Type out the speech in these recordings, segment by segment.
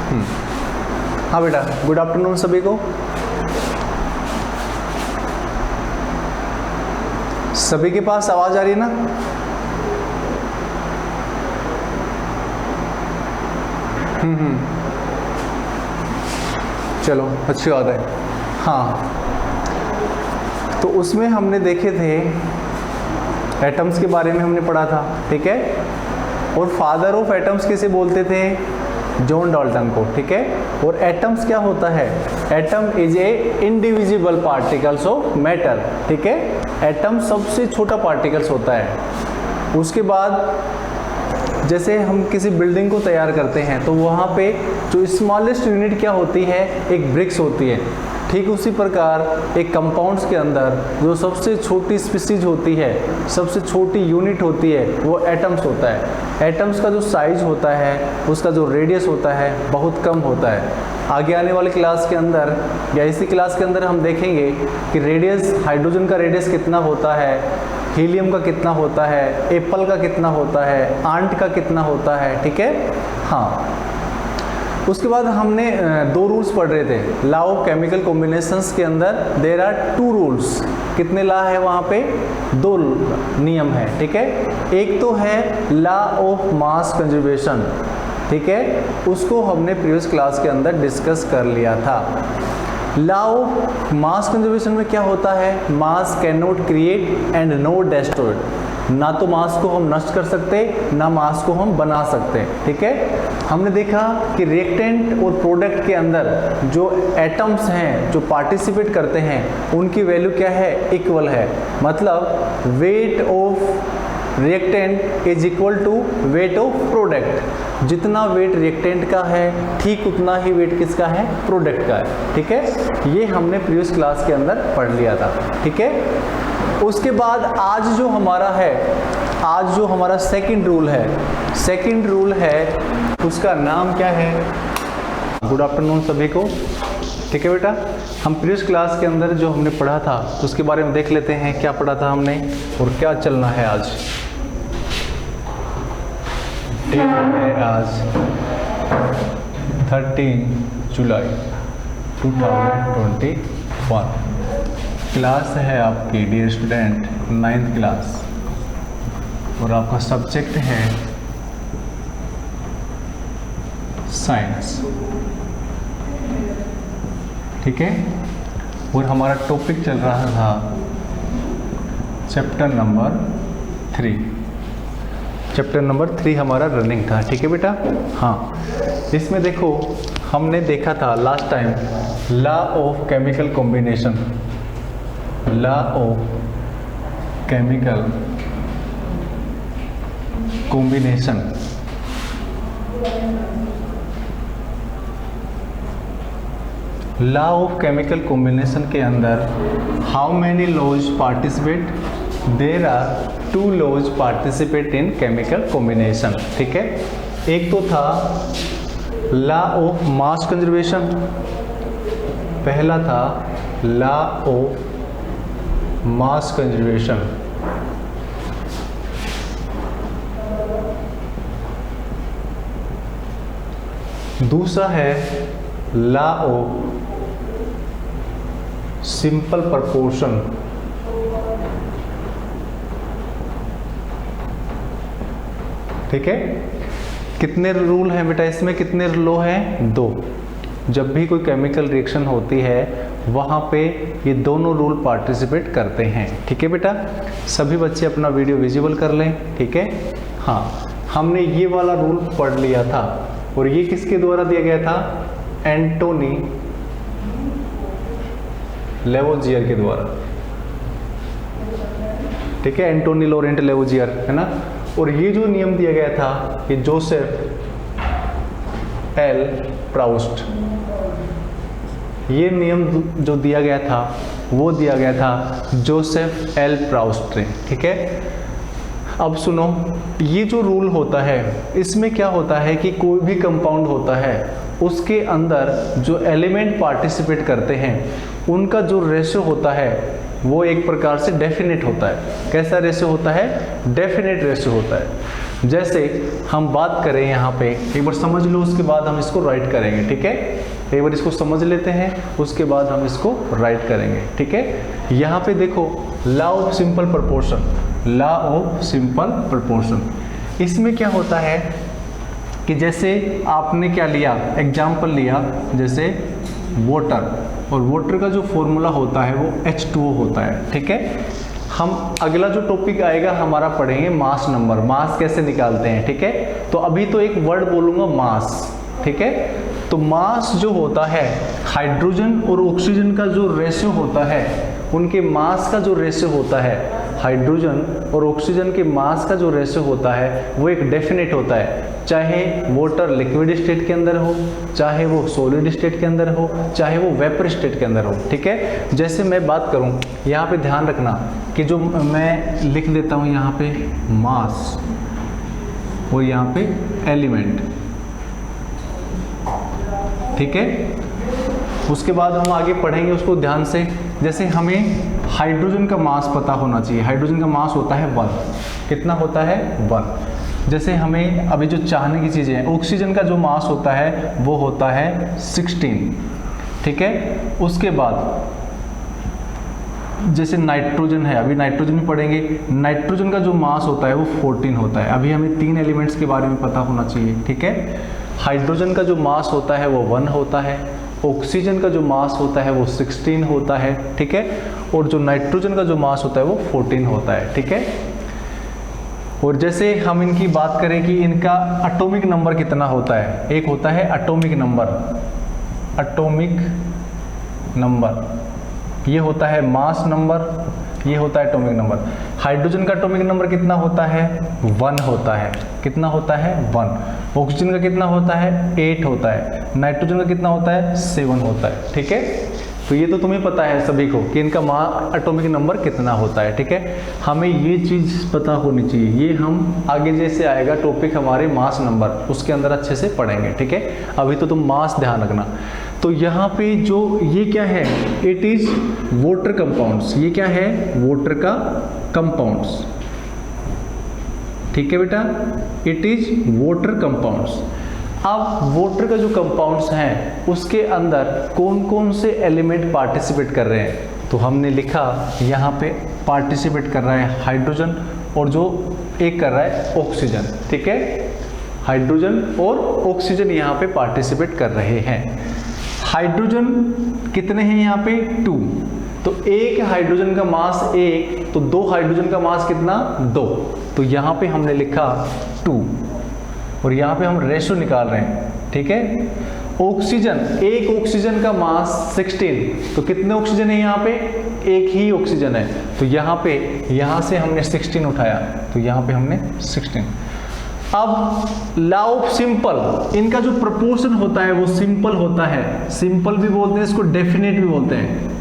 हाँ बेटा, good afternoon सभी को। सभी के पास आवाज आ रही है ना? चलो अच्छी बात है। हाँ, तो उसमें हमने देखे थे एटम्स के बारे में हमने पढ़ा था, ठीक है। और फादर ऑफ एटम्स किसे बोलते थे? जॉन डाल्टन को, ठीक है। और एटम्स क्या होता है? Atom is a indivisible particles of matter, ठीक है। एटम सबसे छोटा पार्टिकल्स होता है। उसके बाद जैसे हम किसी बिल्डिंग को तैयार करते हैं तो वहाँ पे जो स्मॉलेस्ट यूनिट क्या होती है? एक ब्रिक्स होती है। ठीक उसी प्रकार एक कंपाउंड्स के अंदर जो सबसे छोटी स्पीसीज होती है, सबसे छोटी यूनिट होती है, वो एटम्स होता है। एटम्स का जो साइज होता है, उसका जो रेडियस होता है, बहुत कम होता है। आगे आने वाली क्लास के अंदर या इसी क्लास के अंदर हम देखेंगे कि रेडियस, हाइड्रोजन का रेडियस कितना होता है, हीलियम का कितना होता है, एप्पल का कितना होता है, आंट का कितना होता है, ठीक है। हाँ, उसके बाद हमने दो रूल्स पढ़ रहे थे। लॉ ऑफ केमिकल कॉम्बिनेशंस के अंदर देयर आर टू रूल्स। कितने लॉ है वहाँ पे? दो नियम है, ठीक है। एक तो है लॉ ऑफ मास कंजर्वेशन, ठीक है। उसको हमने प्रीवियस क्लास के अंदर डिस्कस कर लिया था। लॉ ऑफ मास कंजर्वेशन में क्या होता है? मास can not create and not destroyed. ना तो मास को हम नष्ट कर सकते, ना मास को हम बना सकते, ठीक है। हमने देखा कि रिएक्टेंट और प्रोडक्ट के अंदर जो एटम्स हैं, जो पार्टिसिपेट करते हैं, उनकी वैल्यू क्या है? इक्वल है। मतलब weight of reactant is equal to weight of product. जितना वेट रिएक्टेंट का है, ठीक उतना ही वेट किसका है? प्रोडक्ट का है, ठीक है। ये हमने प्रीवियस क्लास के अंदर पढ़ लिया था, ठीक है। उसके बाद आज जो हमारा है, आज जो हमारा सेकंड रूल है, सेकंड रूल है, उसका नाम क्या है? गुड आफ्टरनून सभी को, ठीक है बेटा। हम प्रीवियस क्लास के अंदर जो हमने पढ़ा था उसके बारे में देख लेते हैं, क्या पढ़ा था हमने और क्या चलना है आज। डेट है आज 13 जुलाई 2021। क्लास है आपकी डियर स्टूडेंट 9th क्लास और आपका सब्जेक्ट है साइंस, ठीक है। और हमारा टॉपिक चल रहा था चैप्टर नंबर 3। चैप्टर नंबर 3 हमारा रनिंग था, ठीक है बेटा। हाँ, इसमें देखो हमने देखा था last time law of chemical combination, law of chemical combination. Law of chemical combination के अंदर how many laws participate? There are 2 laws participate in chemical combination, ठीक है। एक तो था लॉ ऑफ मास कंजर्वेशन, पहला था लॉ ऑफ मास कंजर्वेशन। दूसरा है लॉ ऑफ सिंपल प्रोपोर्शन, ठीक है। कितने रूल हैं बेटा इसमें? कितने लॉ हैं? 2। जब भी कोई केमिकल रिएक्शन होती है वहाँ पे ये दोनों रूल पार्टिसिपेट करते हैं, ठीक है बेटा। सभी बच्चे अपना वीडियो विजिबल कर लें, ठीक है। हाँ, हमने ये वाला रूल पढ़ लिया था और ये किसके द्वारा दिया गया था? एंटोनी लेवोजियर के द्वारा, ठीक है। एंटोनी लॉरेंट लेवोजियर, है ना। और ये जो नियम दिया गया था ये जोसेफ एल प्राउस्ट, ये नियम जो दिया गया था वो दिया गया था जोसेफ एल प्राउस्ट ने, ठीक है। अब सुनो, ये जो रूल होता है इसमें क्या होता है कि कोई भी कंपाउंड होता है उसके अंदर जो एलिमेंट पार्टिसिपेट करते हैं उनका जो रेशियो होता है वो एक प्रकार से डेफिनेट होता है। कैसा रेशियो होता है? डेफिनेट रेशियो होता है। जैसे हम बात करें यहाँ पे, एक बार समझ लो उसके बाद हम इसको राइट करेंगे, ठीक है। एक बार इसको समझ लेते हैं, उसके बाद हम इसको राइट करेंगे, ठीक है। यहाँ पे देखो law of simple proportion, law of simple proportion, इसमें क्या होता है कि जैसे आपने क्या लिया, एग्जाम्पल लिया जैसे वाटर, और वाटर का जो फॉर्मूला होता है वो H2O होता है, ठीक है। हम अगला जो टॉपिक आएगा हमारा पढ़ेंगे मास नंबर, मास कैसे निकालते हैं, ठीक है। तो अभी तो एक वर्ड बोलूँगा मास, ठीक है। तो मास जो होता है, हाइड्रोजन और ऑक्सीजन का जो रेशियो होता है, उनके मास का जो रेशियो होता है, हाइड्रोजन और ऑक्सीजन के मास का जो रेशियो होता है वो एक डेफिनेट होता है, चाहे वाटर लिक्विड स्टेट के अंदर हो, चाहे वो सॉलिड स्टेट के अंदर हो, चाहे वो वेपर स्टेट के अंदर हो, ठीक है। जैसे मैं बात करूं, यहाँ पे ध्यान रखना कि जो मैं लिख देता हूँ यहाँ पे मास और यहाँ पे एलिमेंट, ठीक है। उसके बाद हम आगे पढ़ेंगे उसको ध्यान से। जैसे हमें हाइड्रोजन का मास पता होना चाहिए, हाइड्रोजन का मास होता है 1, कितना होता है 1। जैसे हमें अभी जो चाहने की चीज़ें हैं, ऑक्सीजन का जो मास होता है वो होता है 16, ठीक है। उसके बाद जैसे नाइट्रोजन है, अभी नाइट्रोजन में पढ़ेंगे, नाइट्रोजन का जो मास होता है वो 14 होता है। अभी हमें 3 एलिमेंट्स के बारे में पता होना चाहिए, ठीक है। हाइड्रोजन का जो मास होता है वो 1 होता है, ऑक्सीजन का जो मास होता है वो 16 होता है, ठीक है। और जो नाइट्रोजन का जो मास होता है वो 14 होता है, ठीक है। और जैसे हम इनकी बात करें कि इनका एटॉमिक नंबर कितना होता है, एक होता है एटॉमिक नंबर, एटॉमिक नंबर, ये होता है मास नंबर, ये होता है एटॉमिक नंबर। हाइड्रोजन का एटॉमिक नंबर कितना होता है 1 होता है, कितना होता है 1। ऑक्सीजन का कितना होता है 8 होता है, नाइट्रोजन का कितना होता है 7 होता है, ठीक है। तो ये तो तुम्हें पता है सभी को कि इनका एटॉमिक नंबर कितना होता है, ठीक है। हमें ये चीज़ पता होनी चाहिए, ये हम आगे जैसे आएगा टॉपिक हमारे मास नंबर, उसके अंदर अच्छे से पढ़ेंगे, ठीक है। अभी तो तुम मास ध्यान रखना। तो यहाँ पे जो ये क्या है, इट इज वाटर कंपाउंड्स, ये क्या है वाटर का कंपाउंड्स, ठीक है बेटा, इट इज वाटर कंपाउंड्स। अब वाटर का जो कंपाउंड्स हैं उसके अंदर कौन कौन से एलिमेंट पार्टिसिपेट कर रहे हैं, तो हमने लिखा यहाँ पे पार्टिसिपेट कर रहा है हाइड्रोजन और जो एक कर रहा है ऑक्सीजन, ठीक है। हाइड्रोजन और ऑक्सीजन यहाँ पे पार्टिसिपेट कर रहे हैं। हाइड्रोजन कितने हैं यहाँ पे 2, तो एक हाइड्रोजन का मास 1, तो 2 हाइड्रोजन का मास कितना 2, तो यहाँ पे हमने लिखा 2 और यहाँ पे हम रेशो निकाल रहे हैं, ठीक है। ऑक्सीजन, एक ऑक्सीजन का मास 16, तो कितने ऑक्सीजन है यहाँ पे, एक ही ऑक्सीजन है, तो यहाँ पे यहाँ से हमने 16 उठाया, तो यहाँ पे हमने 16। अब लॉ ऑफ सिंपल, इनका जो प्रोपोर्शन होता है वो सिंपल होता है, सिंपल भी बोलते हैं इसको, डेफिनेट भी बोलते हैं,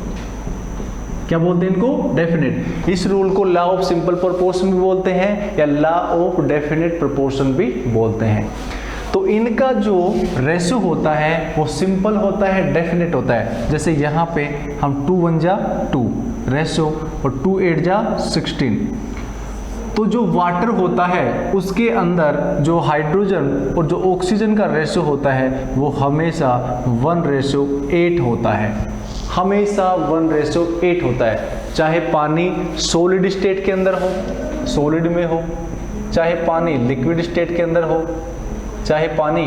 क्या बोलते हैं इनको, डेफिनेट। इस रूल को लॉ ऑफ सिंपल प्रोपोर्शन भी बोलते हैं या लॉ ऑफ डेफिनेट प्रोपोर्शन भी बोलते हैं। तो इनका जो रेशियो होता है वो सिंपल होता है, डेफिनेट होता है। जैसे यहाँ पे हम 2 1 जा 2 रेशियो और 2 8 जा 16, तो जो वाटर होता है उसके अंदर जो हाइड्रोजन और जो ऑक्सीजन का रेशियो होता है वो हमेशा 1:8 होता है, हमेशा 1:8 होता है। चाहे पानी सॉलिड स्टेट के अंदर हो, सॉलिड में हो, चाहे पानी लिक्विड स्टेट के अंदर हो, चाहे पानी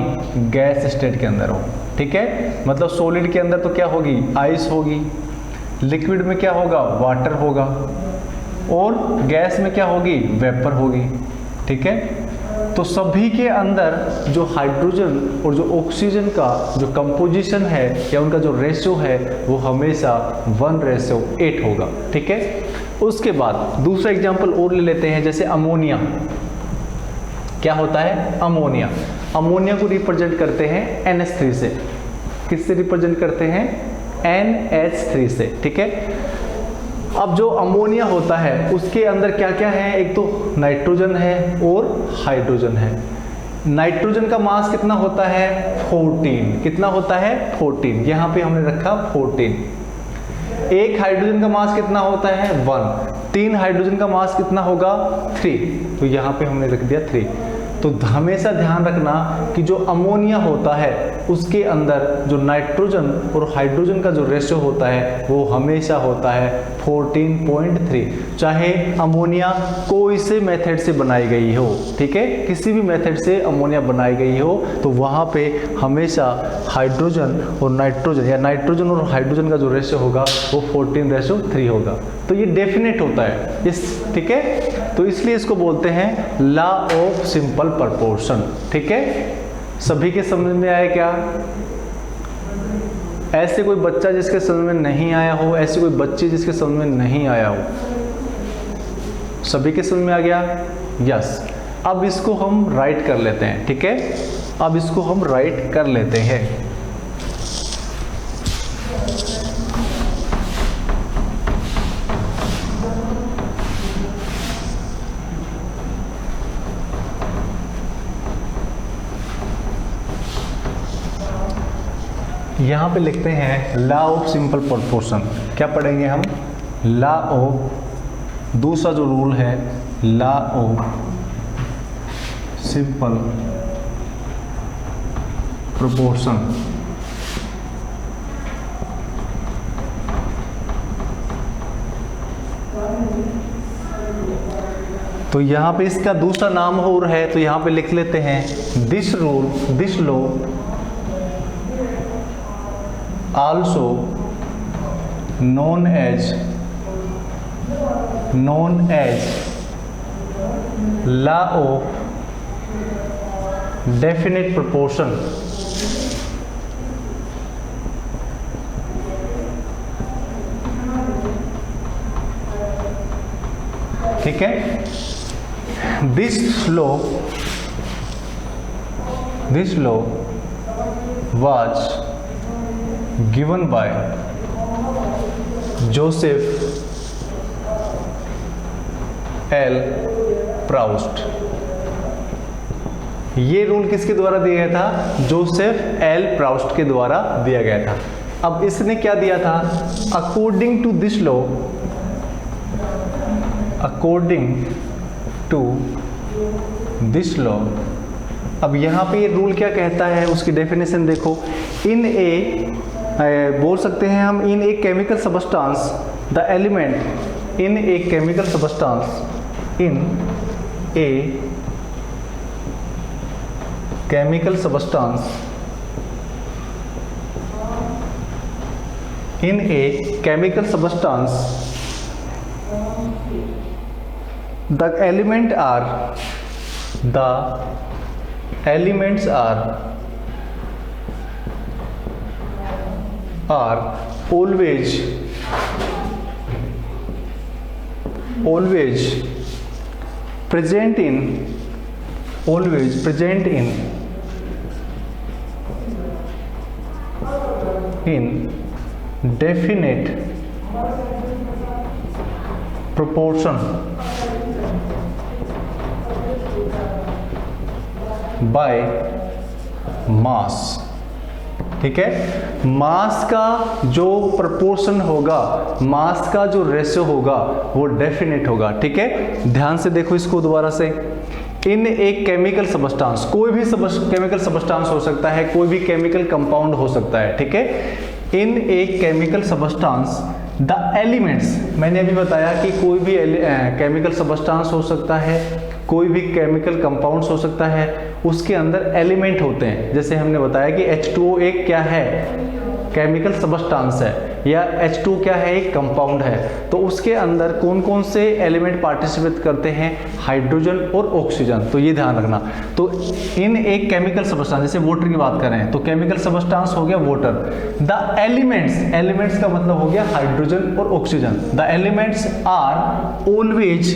गैस स्टेट के अंदर हो, ठीक है। मतलब सॉलिड के अंदर तो क्या होगी, आइस होगी, लिक्विड में क्या होगा, वाटर होगा, और गैस में क्या होगी, वेपर होगी, ठीक है। तो सभी के अंदर जो हाइड्रोजन और जो ऑक्सीजन का जो कंपोजिशन है या उनका जो रेशियो है वो हमेशा 1:8 होगा, ठीक है। उसके बाद दूसरा एग्जांपल और ले लेते हैं, जैसे अमोनिया। क्या होता है अमोनिया, अमोनिया को रिप्रेजेंट करते हैं NH3 से, किससे रिप्रेजेंट करते हैं, NH3 से, ठीक है। अब जो अमोनिया होता है उसके अंदर क्या क्या है, एक तो नाइट्रोजन है और हाइड्रोजन है। नाइट्रोजन का मास कितना होता है 14, कितना होता है 14, यहाँ पे हमने रखा 14। एक हाइड्रोजन का मास कितना होता है 1, 3 हाइड्रोजन का मास कितना होगा 3, तो यहाँ पे हमने रख दिया 3। तो हमेशा ध्यान रखना कि जो अमोनिया होता है उसके अंदर जो नाइट्रोजन और हाइड्रोजन का जो रेशियो होता है वो हमेशा होता है 14.3, चाहे अमोनिया कोई से मेथड से बनाई गई हो, ठीक है, किसी भी मेथड से अमोनिया बनाई गई हो तो वहाँ पे हमेशा हाइड्रोजन और नाइट्रोजन या नाइट्रोजन और हाइड्रोजन का जो रेशियो होगा वो 14:3 होगा। तो ये डेफिनेट होता है इस, ठीक है, तो इसलिए इसको बोलते हैं लॉ ऑफ सिंपल प्रोपोर्शन, ठीक है। सभी के समझ में आया क्या? ऐसे कोई बच्चा जिसके समझ में नहीं आया हो, ऐसी कोई बच्ची जिसके समझ में नहीं आया हो? सभी के समझ में आ गया? यस। अब इसको हम राइट कर लेते हैं, ठीक है, अब इसको हम राइट कर लेते हैं। यहाँ पे लिखते हैं लॉ ऑफ सिंपल प्रोपोर्शन। क्या पढ़ेंगे हम? लॉ ऑफ, दूसरा जो रूल है लॉ ऑफ सिंपल प्रोपोर्शन। तो यहाँ पे इसका दूसरा नाम और है, तो यहाँ पे लिख लेते हैं this rule, this law also known as law of definite proportion। ठीक है, this law was given by Joseph L Proust. ये रूल किसके द्वारा दिया गया था? जोसेफ एल प्राउस्ट के द्वारा दिया गया था। अब इसने क्या दिया था? According to this law, according to this law. अब यहाँ पे ये रूल क्या कहता है, उसकी डेफिनेशन देखो। इन ए, बोल सकते हैं हम, in a chemical substance the element, in a chemical substance, in a chemical substance, in a chemical substance the element are, the elements are always present in definite proportion by mass। ठीक है, मास का जो proportion होगा, मास का जो ratio होगा वो definite होगा। ठीक है, ध्यान से देखो इसको दोबारा से। इन एक केमिकल सबस्टांस, कोई भी केमिकल सबस्टांस हो सकता है, कोई भी केमिकल कंपाउंड हो सकता है। ठीक है, इन एक केमिकल सबस्टांस द एलिमेंट्स, मैंने अभी बताया कि कोई भी केमिकल सबस्टांस हो सकता है, कोई भी केमिकल कंपाउंड्स हो सकता है, उसके अंदर एलिमेंट होते हैं। जैसे हमने बताया कि H2O एक क्या है? केमिकल सबस्टांस है, या H2 क्या है? एक कंपाउंड है। तो उसके अंदर कौन कौन से एलिमेंट पार्टिसिपेट करते हैं? हाइड्रोजन और ऑक्सीजन। तो ये ध्यान रखना। तो इन एक केमिकल सबस्टांस, जैसे वाटर की बात करें तो केमिकल सबस्टांस हो गया वाटर। द एलिमेंट्स, एलिमेंट्स का मतलब हो गया हाइड्रोजन और oxygen. The elements are always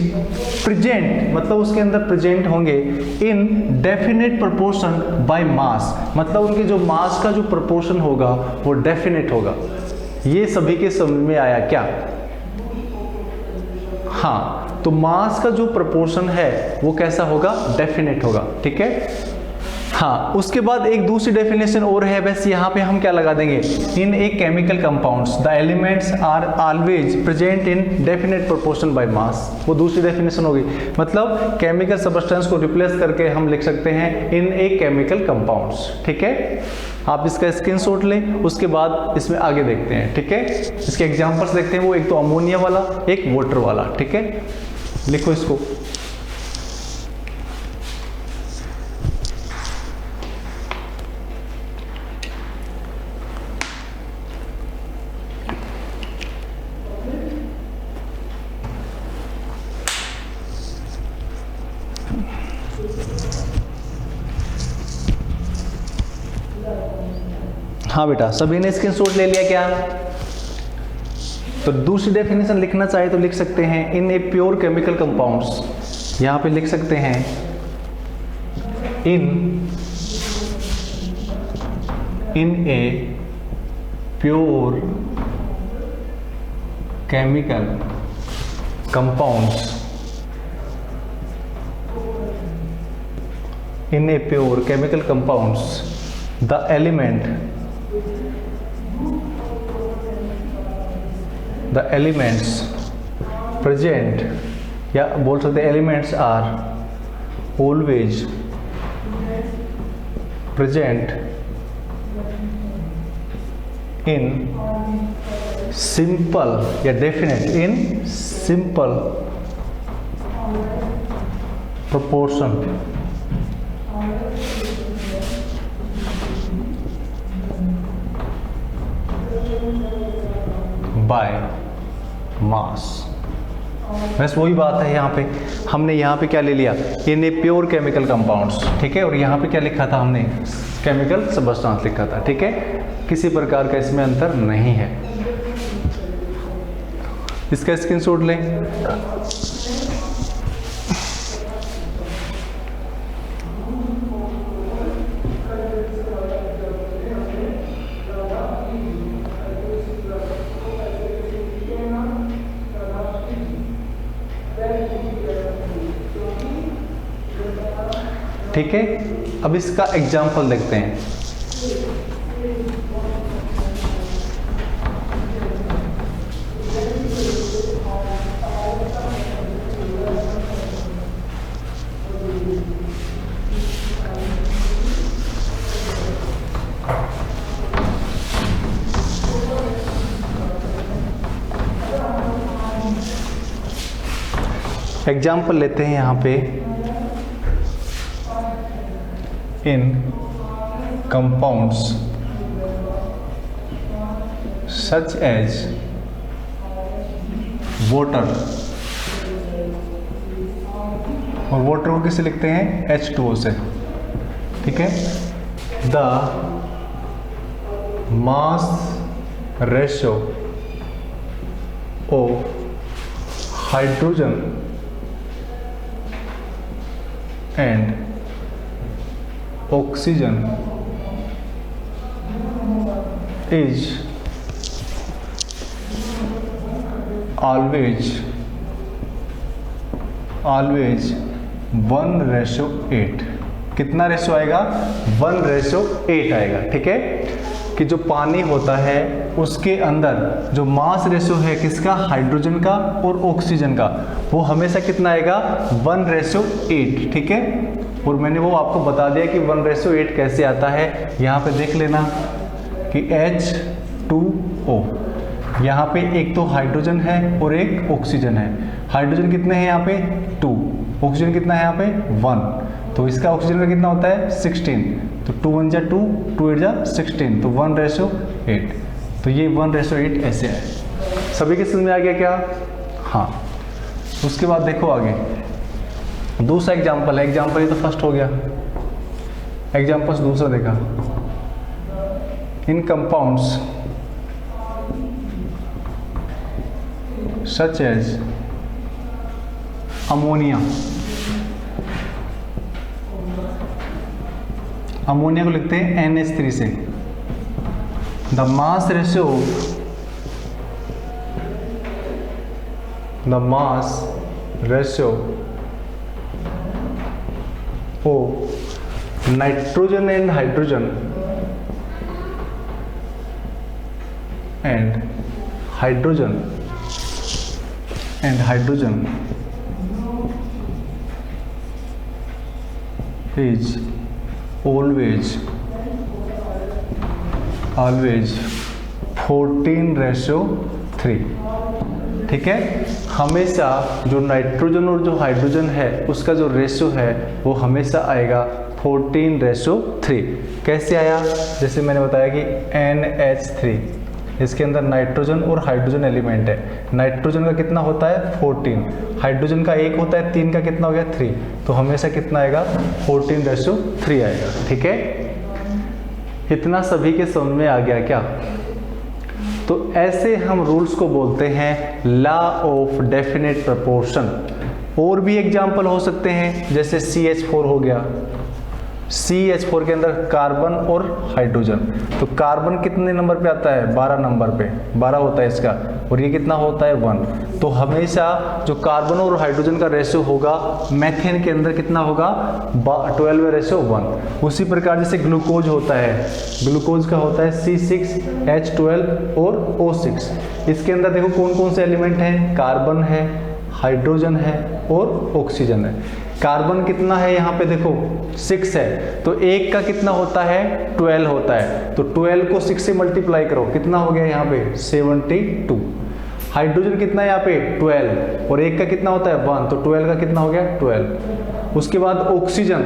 present, मतलब उसके अंदर प्रेजेंट होंगे in definite proportion by mass, मतलब उनके जो मास का जो प्रोपोर्शन होगा वो डेफिनेट होगा। ये सभी के समझ में आया क्या? हाँ, तो मास का जो प्रोपोर्शन है वो कैसा होगा? डेफिनेट होगा। ठीक है, हाँ, उसके बाद एक दूसरी डेफिनेशन और है, बस यहाँ पे हम क्या लगा देंगे, in a chemical compounds the elements are always present in definite proportion by mass. वो दूसरी डेफिनेशन होगी, मतलब केमिकल सब्सटेंस को रिप्लेस करके हम लिख सकते हैं इन ए केमिकल कंपाउंड्स। ठीक है, आप इसका स्क्रीनशॉट लें, उसके बाद इसमें आगे देखते हैं। ठीक है, इसके एग्जांपल्स देखते हैं, वो एक तो अमोनिया वाला, एक वाटर वाला। ठीक है, लिखो इसको। हाँ बेटा, सभी ने स्क्रीनशॉट ले लिया क्या? तो दूसरी डेफिनेशन लिखना चाहे तो लिख सकते हैं in a pure chemical compounds. यहां पे लिख सकते हैं in a pure chemical compounds, in a pure chemical compounds the element the elements present, या बोल सकते elements are always present in simple या definite in simple proportion by mass. बस वही बात है, यहाँ पे हमने यहाँ पे क्या ले लिया, इन ए प्योर केमिकल कंपाउंड्स। ठीक है, और यहाँ पे क्या लिखा था हमने, केमिकल सब्सटेंस लिखा था। ठीक है, किसी प्रकार का इसमें अंतर नहीं है। इसका स्क्रीनशॉट लें। ठीक है, अब इसका एग्जाम्पल देखते हैं। एग्जाम्पल लेते हैं यहाँ पे, in compounds such as water, और वाटर को किससे लिखते हैं, H2O से। ठीक है, the mass ratio of hydrogen and oxygen is always 1:8। कितना रेशो आएगा, 1:8 आएगा। ठीक है, कि जो पानी होता है उसके अंदर जो मास रेशो है किसका, हाइड्रोजन का और ऑक्सीजन का, वो हमेशा कितना आएगा, 1:8। ठीक है, और मैंने वो आपको बता दिया कि 1:8 कैसे आता है। यहाँ पे देख लेना कि H2O, यहाँ पे एक तो हाइड्रोजन है और एक ऑक्सीजन है। हाइड्रोजन कितने हैं यहाँ पे, 2, ऑक्सीजन कितना है यहाँ पे, 1। तो इसका ऑक्सीजन का कितना होता है, 16। तो 2 1 जा 2, 2 8 जा 16, तो 1:8। तो ये 1:8 ऐसे है। सभी के समझ में आ गया क्या? हाँ, उसके बाद देखो आगे दूसरा एग्जाम्पल है। एग्जाम्पल ये तो फर्स्ट हो गया, एग्जाम्पल दूसरा देखा, in compounds such as ammonia. Ammonia को लिखते हैं NH3 से। The mass ratio of nitrogen and hydrogen and hydrogen is always 14:3। ठीक है, हमेशा जो नाइट्रोजन और जो हाइड्रोजन है उसका जो रेशो है वो हमेशा आएगा 14:3। कैसे आया? जैसे मैंने बताया कि NH3, इसके अंदर नाइट्रोजन और हाइड्रोजन एलिमेंट है। नाइट्रोजन का कितना होता है 14, हाइड्रोजन का 1 होता है, 3 का कितना हो गया 3, तो हमेशा कितना आएगा 14:3 आएगा। ठीक है, इतना सभी के समझ में आ गया क्या? तो ऐसे हम रूल्स को बोलते हैं लॉ ऑफ डेफिनेट प्रोपोर्शन। और भी एग्जाम्पल हो सकते हैं, जैसे CH4 हो गया, CH4 के अंदर कार्बन और हाइड्रोजन, तो कार्बन कितने नंबर पे आता है 12 नंबर पे, 12 होता है इसका, और ये कितना होता है 1। तो हमेशा जो कार्बन और हाइड्रोजन का रेशियो होगा मैथेन के अंदर कितना होगा 12:1। उसी प्रकार जैसे ग्लूकोज होता है, ग्लूकोज का होता है C6H12 और O6। इसके अंदर देखो कौन कौन से एलिमेंट हैं, कार्बन है, हाइड्रोजन है और ऑक्सीजन है। कार्बन कितना है यहाँ पे देखो 6 है, तो 1 का कितना होता है 12 होता है, तो 12 को 6 से मल्टीप्लाई करो, कितना हो गया यहाँ पे 72। हाइड्रोजन कितना है यहाँ पे 12, और 1 का कितना होता है 1, तो 12 का कितना हो गया 12। उसके बाद ऑक्सीजन,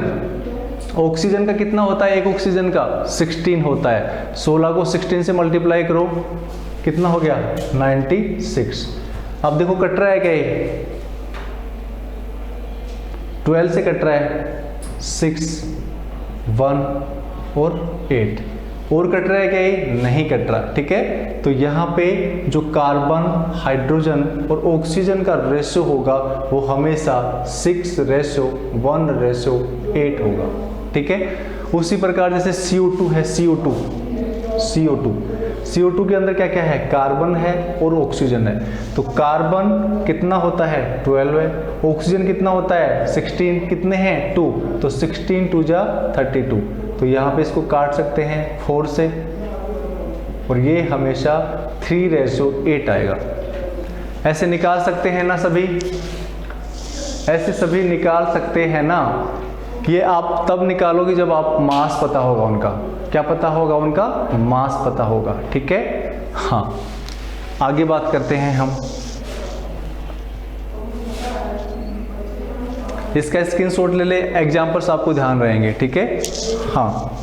ऑक्सीजन का कितना होता है, एक ऑक्सीजन का 16 होता है, 16 को 16 से मल्टीप्लाई करो, कितना हो गया 96। अब देखो कट रहा है क्या ये 12 से कट रहा है 6, 1 और 8, और कट रहा है क्या ये नहीं कट रहा। ठीक है, तो यहाँ पे जो कार्बन, हाइड्रोजन और ऑक्सीजन का रेशो होगा वो हमेशा 6:1:8 होगा। ठीक है, उसी प्रकार जैसे CO2 है, CO2 के अंदर क्या क्या है, कार्बन है और ऑक्सीजन है, तो कार्बन कितना होता है 12 है, ऑक्सीजन कितना होता है 16, कितने हैं 2, तो 16 2 जा 32, तो यहाँ पे इसको काट सकते हैं 4 से, और ये हमेशा 3:8 आएगा। ऐसे निकाल सकते हैं ना सभी, ऐसे सभी निकाल सकते हैं ना। ये आप तब निकालोगे जब आप मास पता होगा उनका, क्या पता होगा उनका, मास पता होगा। ठीक है, हाँ आगे बात करते हैं हम। इसका स्क्रीनशॉट ले ले, एग्जांपल्स आपको ध्यान रहेंगे। ठीक है, हाँ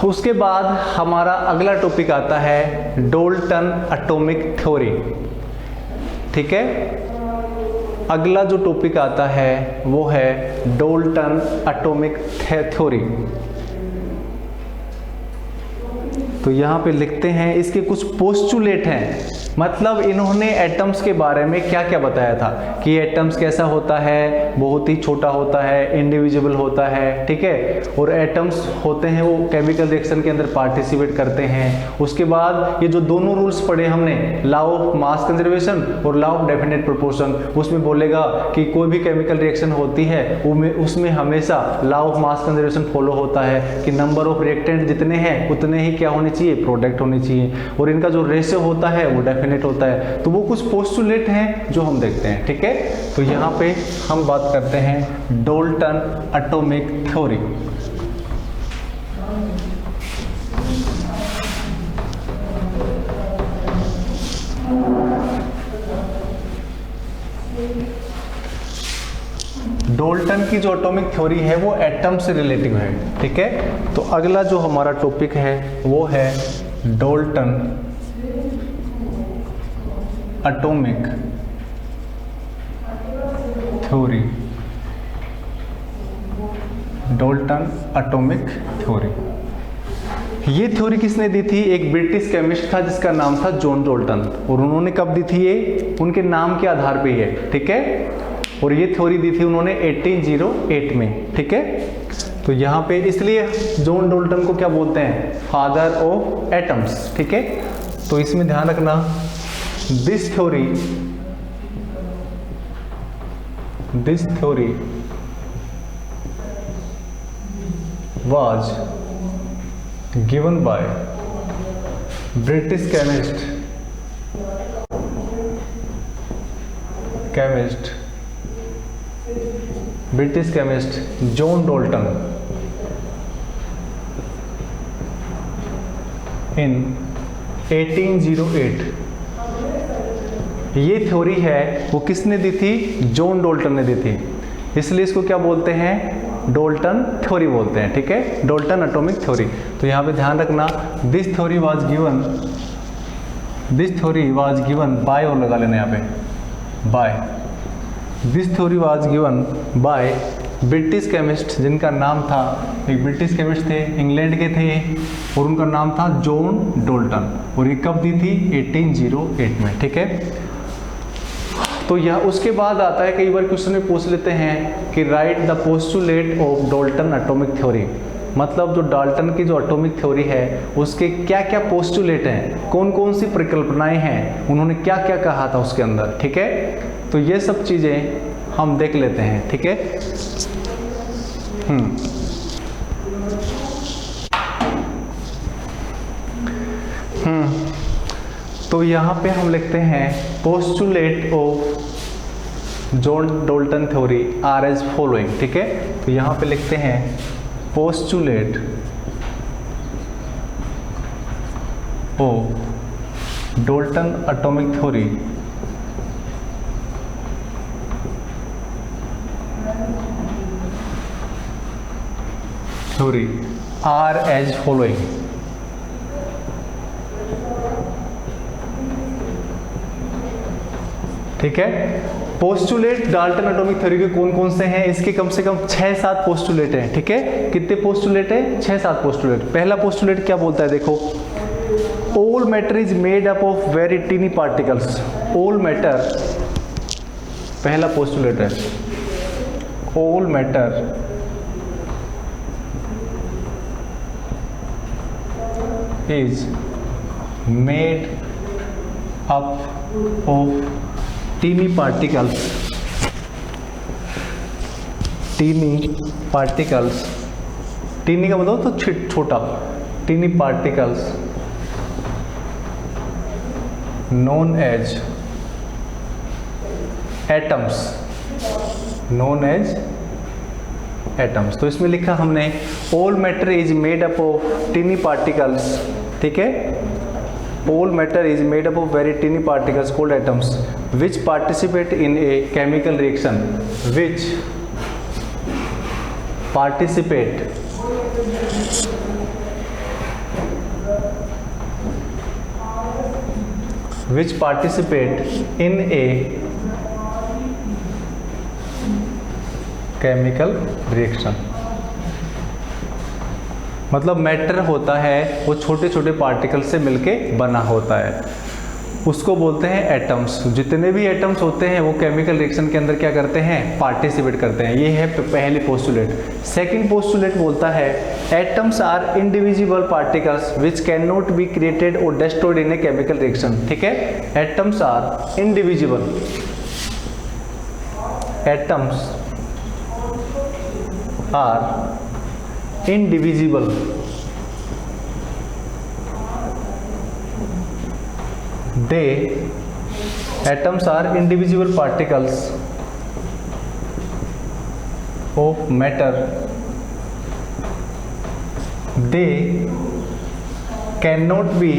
उसके बाद हमारा अगला टॉपिक आता है डाल्टन एटॉमिक थ्योरी। ठीक है, अगला जो टॉपिक आता है वो है डाल्टन एटॉमिक थ्योरी। तो यहाँ पे लिखते हैं, इसके कुछ पोस्टुलेट हैं, मतलब इन्होंने एटम्स के बारे में क्या क्या बताया था कि एटम्स कैसा होता है, बहुत ही छोटा होता है, इंडिविजिबल होता है। ठीक है, और एटम्स होते हैं वो केमिकल रिएक्शन के अंदर पार्टिसिपेट करते हैं। उसके बाद ये जो दोनों रूल्स पढ़े हमने, लॉ ऑफ मास कंजर्वेशन और लॉ ऑफ डेफिनेट प्रोपोर्शन, उसमें बोलेगा कि कोई भी केमिकल रिएक्शन होती है उसमें हमेशा law of mass conservation follow होता है कि नंबर ऑफ रिएक्टेंट जितने हैं उतने ही क्या होने चाहिए, प्रोडक्ट होने चाहिए, और इनका जो रेशियो होता है वो डेफिनेट होता है। तो वो कुछ पोस्टुलेट हैं जो हम देखते हैं। ठीक है, तो यहाँ पे हम बात करते हैं डाल्टन एटॉमिक थ्योरी। डाल्टन की जो एटॉमिक थ्योरी है वो एटम से रिलेटिव है। ठीक है, तो अगला जो हमारा टॉपिक है वो है Dalton atomic theory. Dalton atomic theory, ये थ्योरी किसने दी थी, एक ब्रिटिश केमिस्ट था जिसका नाम था जॉन डाल्टन, और उन्होंने कब दी थी, ये उनके नाम के आधार पे है। ठीक है, और ये थ्योरी दी थी उन्होंने 1808 में। ठीक है, तो यहाँ पे इसलिए जॉन डाल्टन को क्या बोलते हैं, फादर ऑफ एटम्स। ठीक है, तो इसमें ध्यान रखना this theory was given by British chemist John Dalton in 1808। ये थ्योरी है वो किसने दी थी? जॉन डोल्टन ने दी थी, इसलिए इसको क्या बोलते हैं? डोल्टन थ्योरी बोलते हैं। ठीक है, डोल्टन एटॉमिक थ्योरी। तो यहाँ पे ध्यान रखना, this theory was given by, और लगा लेना यहाँ पे by. This theory was given by British chemist, जिनका नाम था, एक ब्रिटिश केमिस्ट थे, इंग्लैंड के थे, और उनका नाम था जॉन डोल्टन। और ये कब दी थी? 1808 में। ठीक है, तो यह उसके बाद आता है, कई बार क्वेश्चन में पूछ लेते हैं कि right the postulate of Dalton atomic theory, मतलब जो डाल्टन की जो एटॉमिक थ्योरी है उसके क्या क्या पोस्टुलेट हैं, कौन कौन सी परिकल्पनाएं हैं, उन्होंने क्या क्या कहा था उसके अंदर। ठीक है, तो ये सब चीज़ें हम देख लेते हैं। ठीक है, तो यहाँ पे हम लिखते हैं postulate of John Dalton theory are as following. ठीक है, तो यहाँ पे लिखते हैं postulate of Dalton atomic theory are as following. ठीक है, पोस्टुलेट डाल्टन एटॉमिक थ्योरी के कौन कौन से हैं? इसके कम से कम 6-7 पोस्टुलेट हैं। ठीक है, कितने पोस्टुलेट है? 6-7 पोस्टुलेट। पहला पोस्टुलेट क्या बोलता है? देखो, all matter is made up of very tiny particles. All matter, पहला पोस्टुलेट है, all matter is made up of teeny particles, teeny particles, teeny का मतलब तो छोटा, teeny particles known as atoms, known as atoms। तो इसमें लिखा हमने all matter is made up of teeny particles। ठीक है, all matter is made up of very teeny particles called atoms which participate in a chemical reaction, which participate in a chemical reaction। मतलब matter होता है वो छोटे छोटे particle से मिलके बना होता है, उसको बोलते हैं एटम्स। जितने भी एटम्स होते हैं वो केमिकल रिएक्शन के अंदर क्या करते हैं? पार्टिसिपेट करते हैं। ये है पहली पोस्टुलेट। सेकंड पोस्टुलेट बोलता है atoms are indivisible particles which can not be created और destroyed in a chemical reaction. ठीक है, atoms are indivisible, atoms are indivisible, atoms are indivisible particles of matter, they cannot be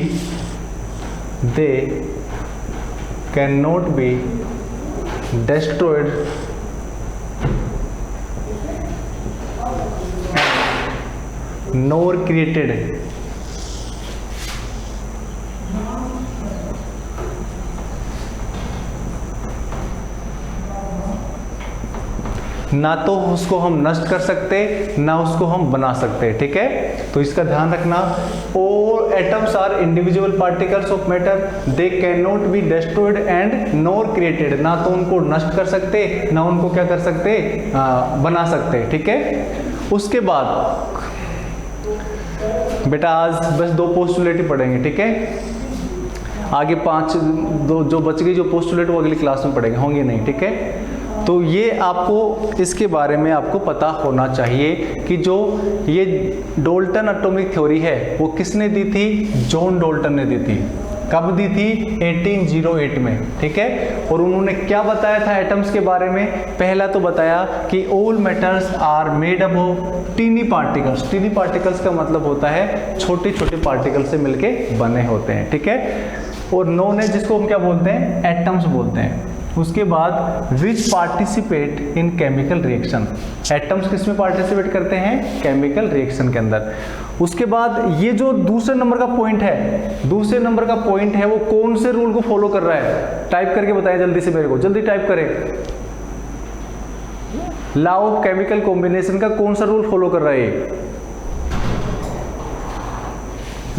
destroyed nor created। ना तो उसको हम नष्ट कर सकते, ना उसको हम बना सकते। ठीक है, तो इसका ध्यान रखना। all atoms are individual particles of matter, they cannot be destroyed and nor created। ना तो उनको नष्ट कर सकते, ना उनको क्या कर सकते? बना सकते। ठीक है, उसके बाद बेटा आज बस 2 पोस्टुलेट ही पढ़ेंगे। ठीक है, आगे 5 दो जो बच गई जो पोस्टुलेट वो अगली क्लास में पढ़ेंगे, होंगे नहीं, ठीक है। तो ये आपको इसके बारे में आपको पता होना चाहिए कि जो ये डाल्टन एटॉमिक थ्योरी है वो किसने दी थी, जॉन डाल्टन ने दी थी। कब दी थी, 1808 में, ठीक है। और उन्होंने क्या बताया था एटम्स के बारे में, पहला तो बताया कि all matters are made up of tiny particles. Tiny particles का मतलब होता है छोटे छोटे पार्टिकल से मिलके बने होते हैं, ठीक है। और नोन है जिसको हम क्या बोलते हैं, एटम्स बोलते हैं। उसके बाद which participate in chemical reaction, atoms किस में पार्टिसिपेट करते हैं, केमिकल रिएक्शन के अंदर। उसके बाद ये जो दूसरे नंबर का पॉइंट है, दूसरे नंबर का पॉइंट है वो कौन से रूल को फॉलो कर रहा है, टाइप करके बताएं जल्दी से मेरे को, जल्दी टाइप करें। लॉ ऑफ केमिकल कॉम्बिनेशन का कौन सा रूल फॉलो कर रहा है,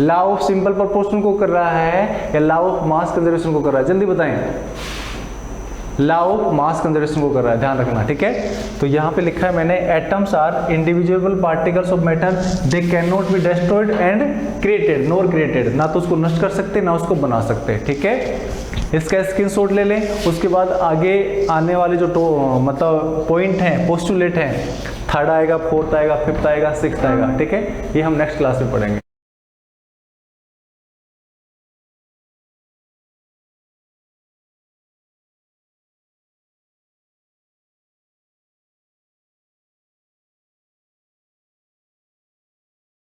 लॉ ऑफ सिंपल प्रोपोर्शन को कर रहा है या लॉ ऑफ मास कंजर्वेशन को कर रहा है, जल्दी बताएं। लॉ ऑफ मास कंजर्वेशन को कर रहा है, ध्यान रखना, ठीक है। तो यहाँ पे लिखा है मैंने, atoms are individual particles of matter, they can not be destroyed and created nor created, ना तो उसको नष्ट कर सकते ना उसको बना सकते, ठीक है। इसका स्क्रीनशॉट ले लें। उसके बाद आगे आने वाले जो मतलब पॉइंट हैं, पोस्टुलेट हैं, 3rd आएगा, 4th आएगा, 5th आएगा, 6th आएगा, ठीक है। ये हम नेक्स्ट क्लास में पढ़ेंगे।